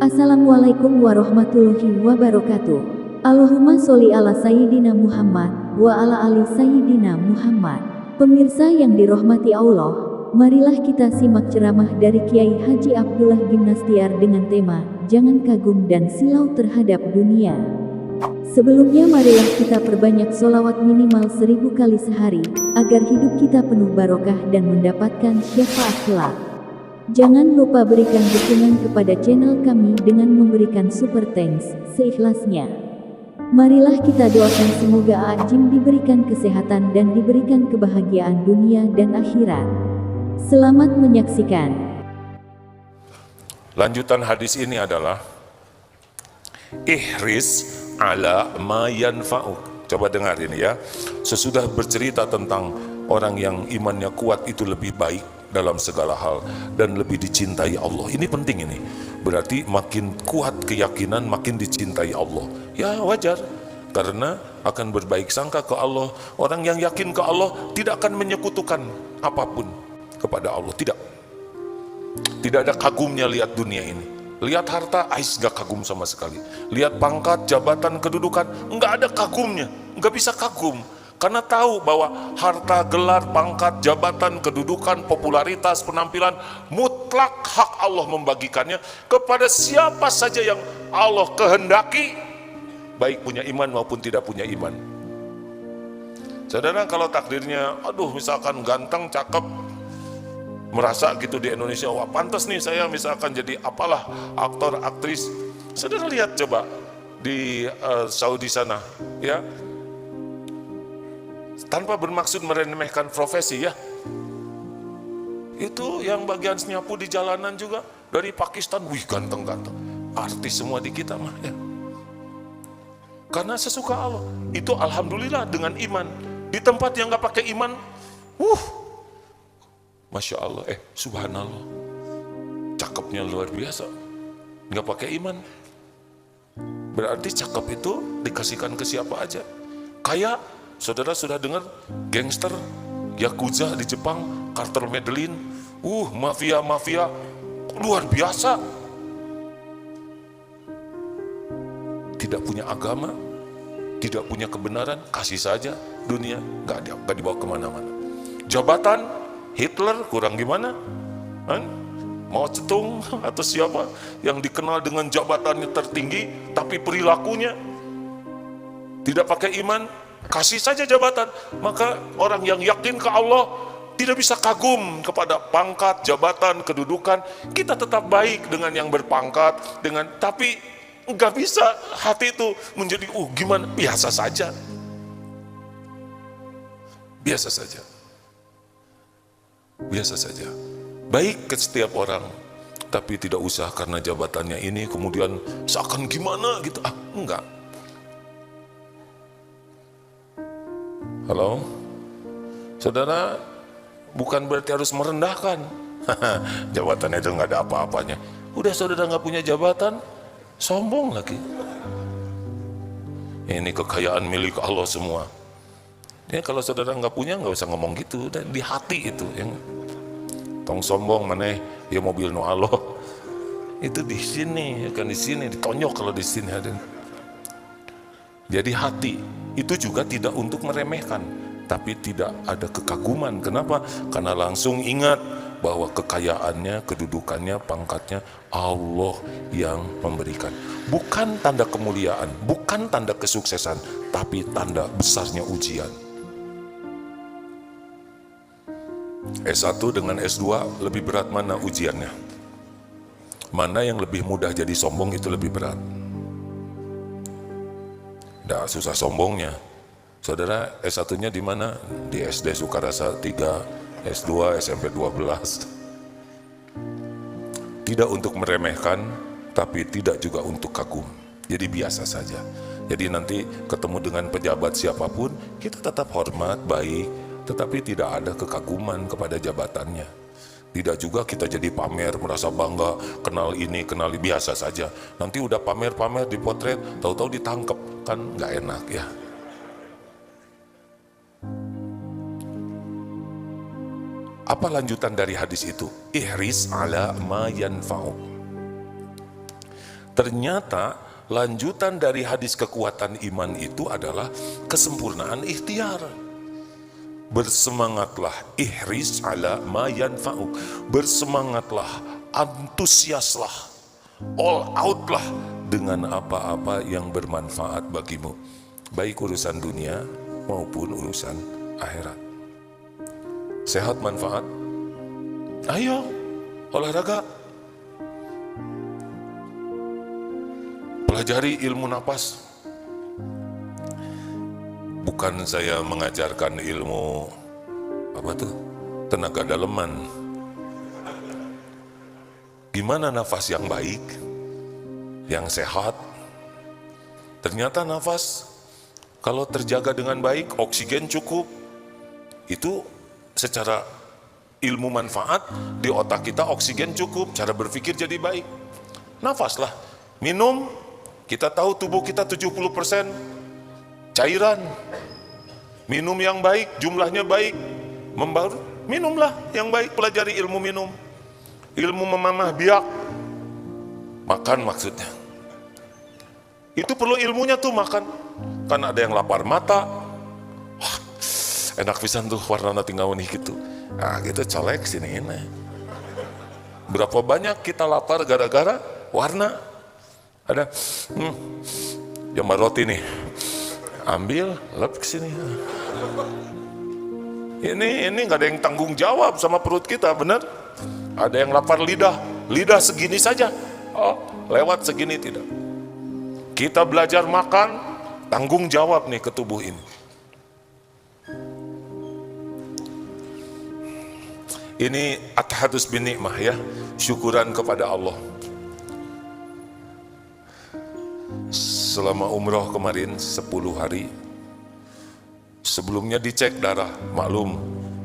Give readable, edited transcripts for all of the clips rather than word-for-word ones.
Assalamualaikum warahmatullahi wabarakatuh. Allahumma sholli ala Sayyidina Muhammad wa ala ali Sayyidina Muhammad. Pemirsa yang dirahmati Allah, marilah kita simak ceramah dari Kiai Haji Abdullah Gimnastiar dengan tema Jangan Kagum dan Silau Terhadap Dunia. Sebelumnya marilah kita perbanyak sholawat minimal 1000 kali sehari, agar hidup kita penuh barokah dan mendapatkan syafaat kelak. Jangan lupa berikan dukungan kepada channel kami dengan memberikan super thanks seikhlasnya. Marilah kita doakan semoga Ajim diberikan kesehatan dan diberikan kebahagiaan dunia dan akhirat. Selamat menyaksikan. Lanjutan hadis ini adalah ihris ala ma yanfa'uk. Coba dengar ini ya. Sesudah bercerita tentang orang yang imannya kuat itu lebih baik dalam segala hal dan lebih dicintai Allah. Ini penting ini. Berarti makin kuat keyakinan makin dicintai Allah. Ya wajar, karena akan berbaik sangka ke Allah. Orang yang yakin ke Allah tidak akan menyekutukan apapun kepada Allah. Tidak ada kagumnya lihat dunia ini. Lihat harta, Ais gak kagum sama sekali. Lihat pangkat, jabatan, kedudukan, nggak ada kagumnya. Nggak bisa kagum. Karena tahu bahwa harta, gelar, pangkat, jabatan, kedudukan, popularitas, penampilan mutlak hak Allah membagikannya kepada siapa saja yang Allah kehendaki, baik punya iman maupun tidak punya iman. Saudara, kalau takdirnya aduh misalkan ganteng, cakep, merasa gitu di Indonesia, wah pantas nih saya misalkan jadi apalah aktor, aktris. Saudara lihat coba di Saudi sana ya, tanpa bermaksud meremehkan profesi ya, itu yang bagian nyapu di jalanan juga dari Pakistan, wih ganteng-ganteng, artis semua di kita mah ya, karena sesuka Allah. Itu alhamdulillah dengan iman. Di tempat yang gak pakai iman, Masya Allah, subhanallah, cakepnya luar biasa, gak pakai iman. Berarti cakep itu dikasihkan ke siapa aja. Kayak saudara sudah dengar gangster, yakuza di Jepang, Carter Medellin, mafia luar biasa. Tidak punya agama, tidak punya kebenaran, kasih saja dunia, gak dibawa kemana-mana. Jabatan, Hitler kurang gimana? Mao Zedong atau siapa yang dikenal dengan jabatannya tertinggi, tapi perilakunya tidak pakai iman, kasih saja jabatan. Maka orang yang yakin ke Allah tidak bisa kagum kepada pangkat, jabatan, kedudukan. Kita tetap baik dengan yang berpangkat, tapi nggak bisa hati itu menjadi gimana, biasa saja. Biasa saja. Biasa saja. Baik ke setiap orang, tapi tidak usah karena jabatannya ini kemudian seakan gimana gitu. Enggak. Halo, saudara, bukan berarti harus merendahkan. Jabatannya itu nggak ada apa-apanya. Udah saudara nggak punya jabatan, sombong lagi. Ini kekayaan milik Allah semua. Ya kalau saudara nggak punya, nggak usah ngomong gitu. Dan di hati itu yang tong sombong mana ya, mobil no Allah itu di sini, kan di sini ditonyok kalau di sini ada. Jadi hati itu juga tidak untuk meremehkan, tapi tidak ada kekaguman. Kenapa? Karena langsung ingat bahwa kekayaannya, kedudukannya, pangkatnya Allah yang memberikan. Bukan tanda kemuliaan, bukan tanda kesuksesan, tapi tanda besarnya ujian. S1 dengan S2 lebih berat mana ujiannya? Mana yang lebih mudah jadi sombong itu lebih berat? Nggak susah sombongnya. Saudara S1-nya di mana? Di SD Sukarasa 3, S2 SMP 12. Tidak untuk meremehkan, tapi tidak juga untuk kagum. Jadi biasa saja. Jadi nanti ketemu dengan pejabat siapapun, kita tetap hormat, baik, tetapi tidak ada kekaguman kepada jabatannya. Tidak juga kita jadi pamer, merasa bangga, kenal ini, kenal ini, biasa saja. Nanti udah pamer-pamer, dipotret, tahu-tahu ditangkap, kan nggak enak ya. Apa lanjutan dari hadis itu? Ihris ala ma yanfa'uk. Ternyata lanjutan dari hadis kekuatan iman itu adalah kesempurnaan ikhtiar. Bersemangatlah, ihris ala ma yanfa'uk. Bersemangatlah, antusiaslah, all outlah dengan apa-apa yang bermanfaat bagimu, baik urusan dunia maupun urusan akhirat. Sehat manfaat, ayo olahraga, pelajari ilmu napas. Bukan saya mengajarkan ilmu tenaga daleman. Gimana nafas yang baik, yang sehat. Ternyata nafas kalau terjaga dengan baik, oksigen cukup, itu secara ilmu manfaat di otak kita oksigen cukup, cara berpikir jadi baik. Nafaslah, minum, kita tahu tubuh kita 70% cairan. Minum yang baik, jumlahnya baik, membaur, minumlah yang baik, pelajari ilmu minum. Ilmu memamah biak, makan maksudnya. Itu perlu ilmunya tuh makan. Kan ada yang lapar mata, wah, enak pisan tuh warna tinggal nih gitu. Nah gitu colek sini ini. Berapa banyak kita lapar gara-gara warna. Ada jambar roti nih, ambil lep kesini. Ini nggak ada yang tanggung jawab sama perut kita, bener? Ada yang lapar lidah segini saja, oh lewat segini tidak. Kita belajar makan, tanggung jawab nih ke tubuh ini. Ini at-tahadus bin ni'mah ya, syukuran kepada Allah. Selama umroh kemarin 10 hari, sebelumnya dicek darah, maklum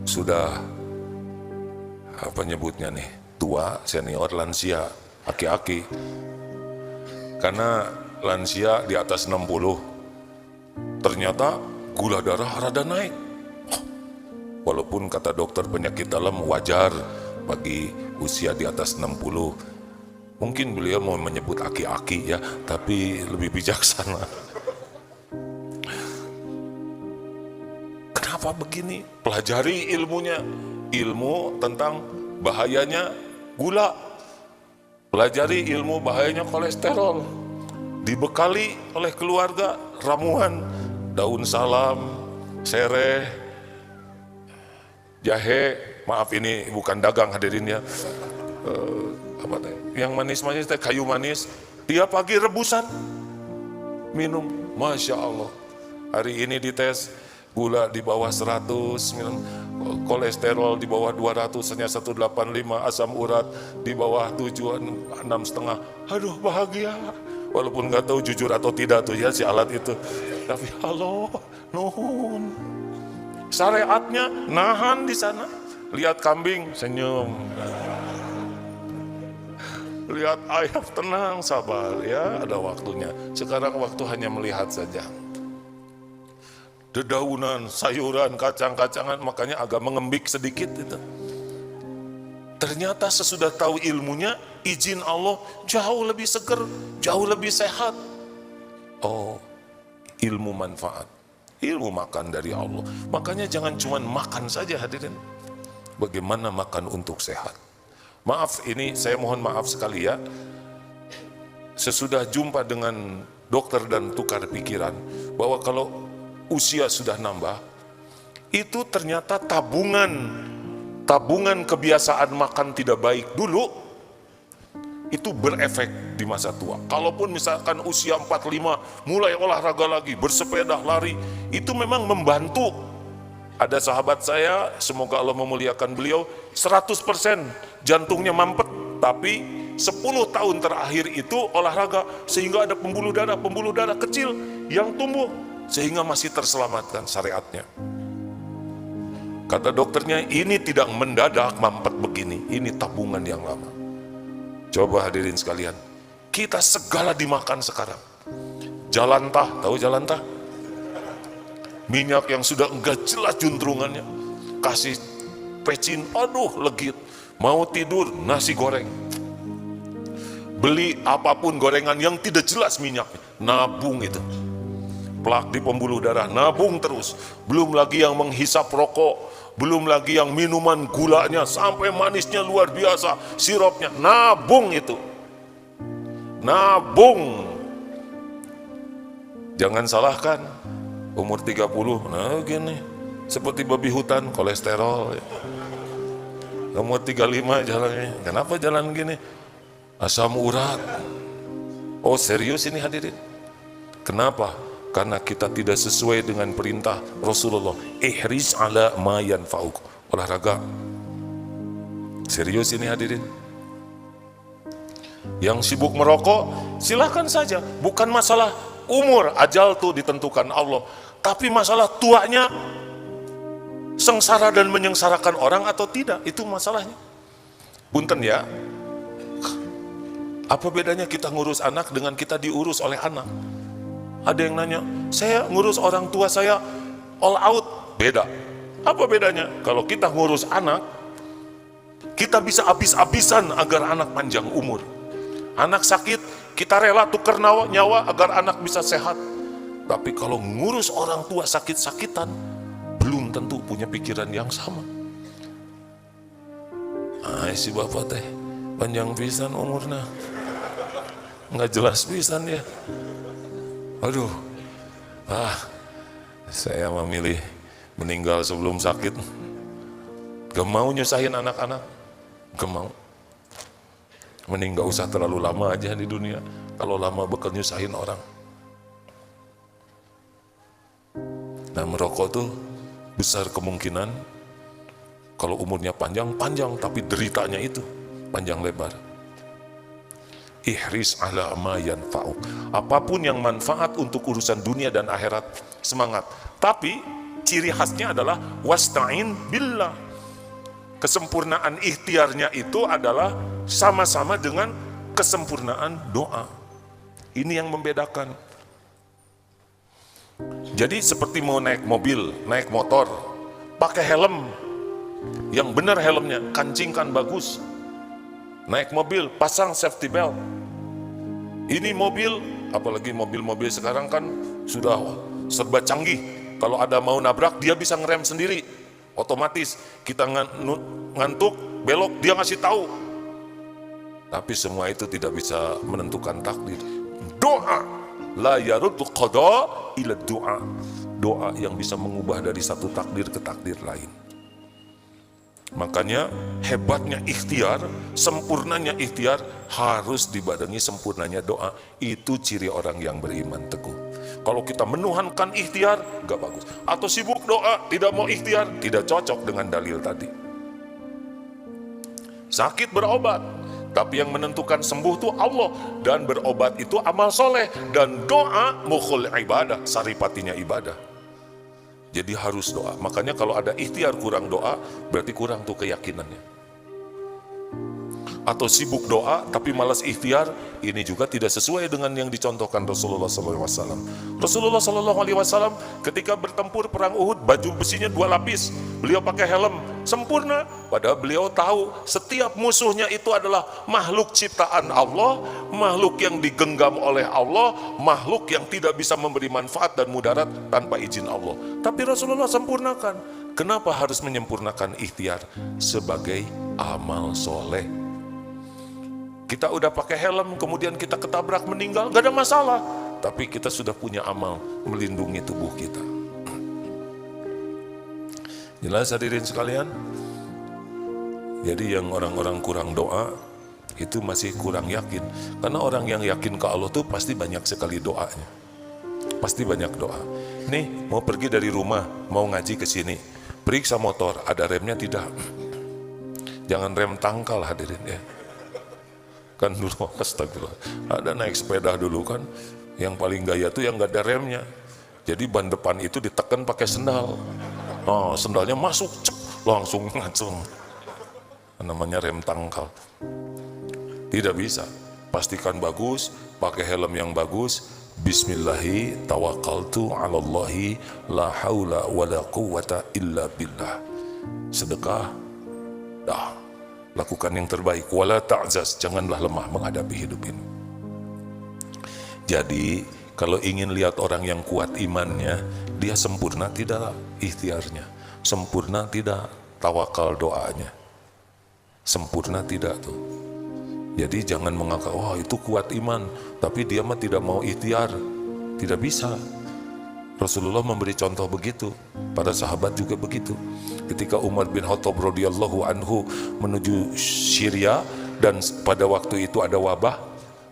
sudah apa nyebutnya nih, tua, senior, lansia, aki-aki. Karena lansia di atas 60, ternyata gula darah rada naik. Walaupun kata dokter penyakit dalam wajar bagi usia di atas 60. Mungkin beliau mau menyebut aki-aki ya, tapi lebih bijaksana. Kenapa begini? Pelajari ilmunya. Ilmu tentang bahayanya gula. Pelajari ilmu bahayanya kolesterol. Dibekali oleh keluarga ramuan, daun salam, sereh, jahe, maaf ini bukan dagang hadirin ya, yang manis-manis, kayu manis, tiap pagi rebusan, minum, Masya Allah. Hari ini dites, gula di bawah 100, kolesterol di bawah 200, hanya 185, asam urat di bawah 7, 6,5. Aduh bahagia, walaupun nggak tahu jujur atau tidak tuh ya si alat itu, tapi halo, nuhun. Syariatnya nahan di sana. Lihat kambing senyum, lihat ayam tenang, sabar ya, ada waktunya. Sekarang waktu hanya melihat saja. Dedaunan, sayuran, kacang-kacangan, makanya agak mengembik sedikit itu. Ternyata sesudah tahu ilmunya, izin Allah jauh lebih seger, jauh lebih sehat. Oh, ilmu manfaat. Ilmu makan dari Allah. Makanya jangan cuma makan saja hadirin. Bagaimana makan untuk sehat? Maaf, ini saya mohon maaf sekali ya. Sesudah jumpa dengan dokter dan tukar pikiran, bahwa kalau usia sudah nambah, itu ternyata tabungan kebiasaan makan tidak baik dulu, itu berefek di masa tua. Kalaupun misalkan usia 45 mulai olahraga lagi, bersepeda, lari, itu memang membantu. Ada sahabat saya, semoga Allah memuliakan beliau, 100% jantungnya mampet, tapi 10 tahun terakhir itu olahraga, sehingga ada pembuluh darah kecil yang tumbuh, sehingga masih terselamatkan syariatnya. Kata dokternya, ini tidak mendadak mampet begini, ini tabungan yang lama. Coba hadirin sekalian, kita segala dimakan sekarang. Jalantah, tahu jalantah? Minyak yang sudah enggak jelas juntrungannya, kasih pecin, aduh legit. Mau tidur, nasi goreng. beli apapun gorengan yang tidak jelas minyaknya, nabung itu. Plak di pembuluh darah, nabung terus. Belum lagi yang menghisap rokok, belum lagi yang minuman gulanya sampai manisnya luar biasa, sirupnya, nabung itu. Nabung. Jangan salahkan umur 30, nah gini, seperti babi hutan, kolesterol. Umur 35 jalannya, kenapa jalan gini? Asam urat. Oh serius ini hadirin? Kenapa? Karena kita tidak sesuai dengan perintah Rasulullah. Ihris ala ma yanfa'uk. Olahraga. Serius ini hadirin? Yang sibuk merokok, silahkan saja. Bukan masalah umur, ajal tuh ditentukan Allah. Tapi masalah tuanya sengsara dan menyengsarakan orang atau tidak, itu masalahnya. Punten ya, apa bedanya kita ngurus anak dengan kita diurus oleh anak? Ada yang nanya, saya ngurus orang tua saya all out. Beda. Apa bedanya? Kalau kita ngurus anak, kita bisa habis-habisan agar anak panjang umur. Anak sakit, kita rela tukar nyawa agar anak bisa sehat. Tapi kalau ngurus orang tua sakit-sakitan, belum tentu punya pikiran yang sama. Si bapak teh panjang pisan umurnya, nggak jelas pisan ya. Aduh, saya memilih meninggal sebelum sakit. Gak mau nyusahin anak-anak, gak mau. Mending gak usah terlalu lama aja di dunia. Kalau lama bakal nyusahin orang. Nah merokok tuh besar kemungkinan kalau umurnya panjang tapi deritanya itu panjang lebar. Ihris ala ma yanfa'uk. Apapun yang manfaat untuk urusan dunia dan akhirat, semangat. Tapi ciri khasnya adalah wasta'in billah. Kesempurnaan ikhtiarnya itu adalah sama-sama dengan kesempurnaan doa. Ini yang membedakan. Jadi seperti mau naik mobil, naik motor, pakai helm yang benar, helmnya kancingkan bagus. Naik mobil, pasang safety belt. Ini mobil, apalagi mobil-mobil sekarang kan sudah serba canggih. Kalau ada mau nabrak, dia bisa ngerem sendiri, otomatis. Kita ngantuk, belok, dia ngasih tahu. Tapi semua itu tidak bisa menentukan takdir. Doa, la yaruddu qada ila doa. Doa yang bisa mengubah dari satu takdir ke takdir lain. Makanya hebatnya ikhtiar, sempurnanya ikhtiar harus dibarengi sempurnanya doa. Itu ciri orang yang beriman teguh. Kalau kita menuhankan ikhtiar, gak bagus. Atau sibuk doa, tidak mau ikhtiar, tidak cocok dengan dalil tadi. Sakit berobat, tapi yang menentukan sembuh itu Allah. Dan berobat itu amal soleh. Dan doa mukhul ibadah, saripatinya ibadah. Jadi harus doa. Makanya kalau ada ikhtiar kurang doa, berarti kurang tuh keyakinannya. Atau sibuk doa tapi malas ikhtiar, ini juga tidak sesuai dengan yang dicontohkan Rasulullah SAW. Rasulullah SAW ketika bertempur perang Uhud, baju besinya 2 lapis, beliau pakai helm sempurna. Padahal beliau tahu setiap musuhnya itu adalah makhluk ciptaan Allah, makhluk yang digenggam oleh Allah, makhluk yang tidak bisa memberi manfaat dan mudarat tanpa izin Allah. Tapi Rasulullah sempurnakan. Kenapa harus menyempurnakan ikhtiar? Sebagai amal soleh. Kita udah pakai helm, kemudian kita ketabrak meninggal, gak ada masalah. Tapi kita sudah punya amal melindungi tubuh kita. Jelas hadirin sekalian? Jadi yang orang-orang kurang doa, itu masih kurang yakin. Karena orang yang yakin ke Allah tuh pasti banyak sekali doanya. Pasti banyak doa. Nih, mau pergi dari rumah, mau ngaji ke sini. Periksa motor, ada remnya tidak? Jangan rem tangkal hadirin ya. Kan dulu astagfirullah, ada naik sepeda dulu kan, yang paling gaya tuh yang gak ada remnya. Jadi ban depan itu ditekan pakai sendal. Oh, sendalnya masuk, cep, langsung ngacung. Namanya rem tangkal. Tidak bisa. Pastikan bagus, pakai helm yang bagus. Bismillahi tawakkaltu 'alallahi la haula wala quwwata illa billah. Sedekah, dah. lakukan yang terbaik. Wala ta'zaz, janganlah lemah menghadapi hidup ini. Jadi kalau ingin lihat orang yang kuat imannya, dia sempurna tidak ikhtiarnya, sempurna tidak tawakal doanya, sempurna tidak tuh. Jadi jangan menganggap wah itu kuat iman, tapi dia mah tidak mau ikhtiar. Tidak bisa. Rasulullah memberi contoh begitu, para sahabat juga begitu. Ketika Umar bin Khattab radhiyallahu anhu menuju Syria dan pada waktu itu ada wabah,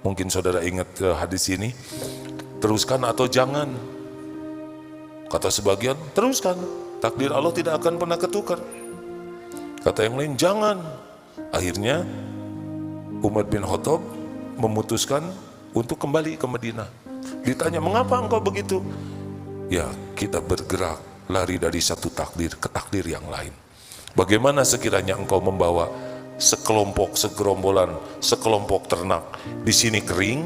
mungkin saudara ingat hadis ini, teruskan atau jangan? Kata sebagian, teruskan, takdir Allah tidak akan pernah ketukar. Kata yang lain, jangan. Akhirnya Umar bin Khattab memutuskan untuk kembali ke Madinah. Ditanya, mengapa engkau begitu? Ya, kita bergerak lari dari satu takdir ke takdir yang lain. Bagaimana sekiranya engkau membawa sekelompok, segerombolan, sekelompok ternak, di sini kering,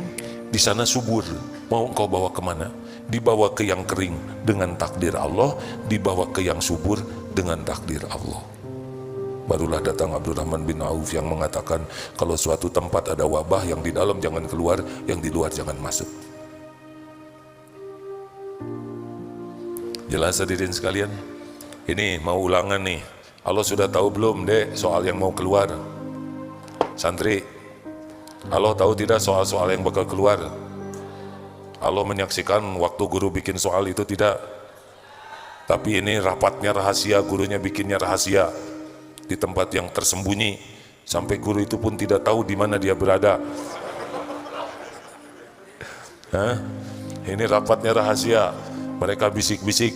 di sana subur, mau engkau bawa kemana? Dibawa ke yang kering dengan takdir Allah, dibawa ke yang subur dengan takdir Allah. Barulah datang Abdurrahman bin Auf yang mengatakan, kalau suatu tempat ada wabah, yang di dalam jangan keluar, yang di luar jangan masuk. Jelas hadirin sekalian? Ini mau ulangan nih. Allah sudah tahu belum dek soal yang mau keluar? Santri, Allah tahu tidak soal-soal yang bakal keluar? Allah menyaksikan waktu guru bikin soal itu tidak? Tapi ini rapatnya rahasia, gurunya bikinnya rahasia di tempat yang tersembunyi, sampai guru itu pun tidak tahu di mana dia berada. Ini rapatnya rahasia. Mereka bisik-bisik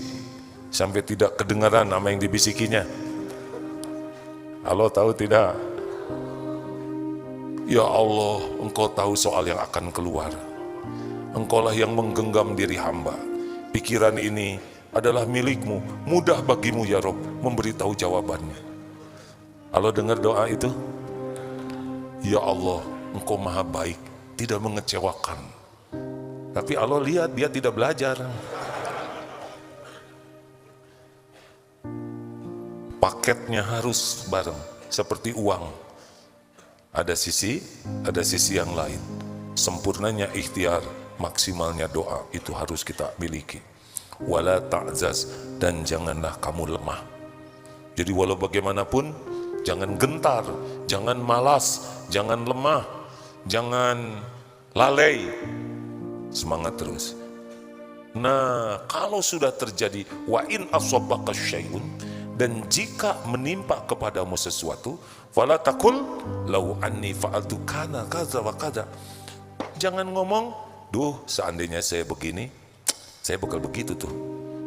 sampai tidak kedengaran apa yang dibisikinya. Allah tahu tidak? Ya Allah, engkau tahu soal yang akan keluar. Engkaulah yang menggenggam diri hamba. Pikiran ini adalah milikmu, mudah bagimu ya Rob memberitahu jawabannya. Allah dengar doa itu? Ya Allah, engkau maha baik, tidak mengecewakan. Tapi Allah lihat dia tidak belajar. Paketnya harus bareng, seperti uang. Ada sisi yang lain. Sempurnanya ikhtiar, maksimalnya doa, itu harus kita miliki. Wala ta'zaz, dan janganlah kamu lemah. Jadi walau bagaimanapun, jangan gentar, jangan malas, jangan lemah, jangan lalai. Semangat terus. Nah, kalau sudah terjadi wa in asobaka syai'un, dan jika menimpa kepadamu sesuatu, fala taqul lau anni fa'altu kana kaza wa kaza. Jangan ngomong, duh seandainya saya begini, saya bakal begitu tuh.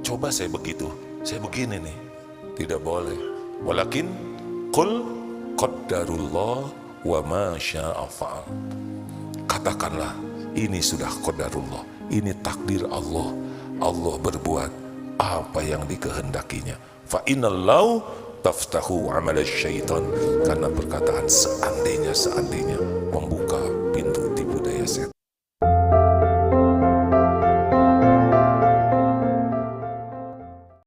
Coba saya begitu, saya begini nih. Tidak boleh. Walakin qul qaddarullah wa ma syaa fa'al. Katakanlah, ini sudah qadarullah, ini takdir Allah. Allah berbuat apa yang dikehendakinya. Fa innal law taftahu amal syaitan, karena perkataan seandainya membuka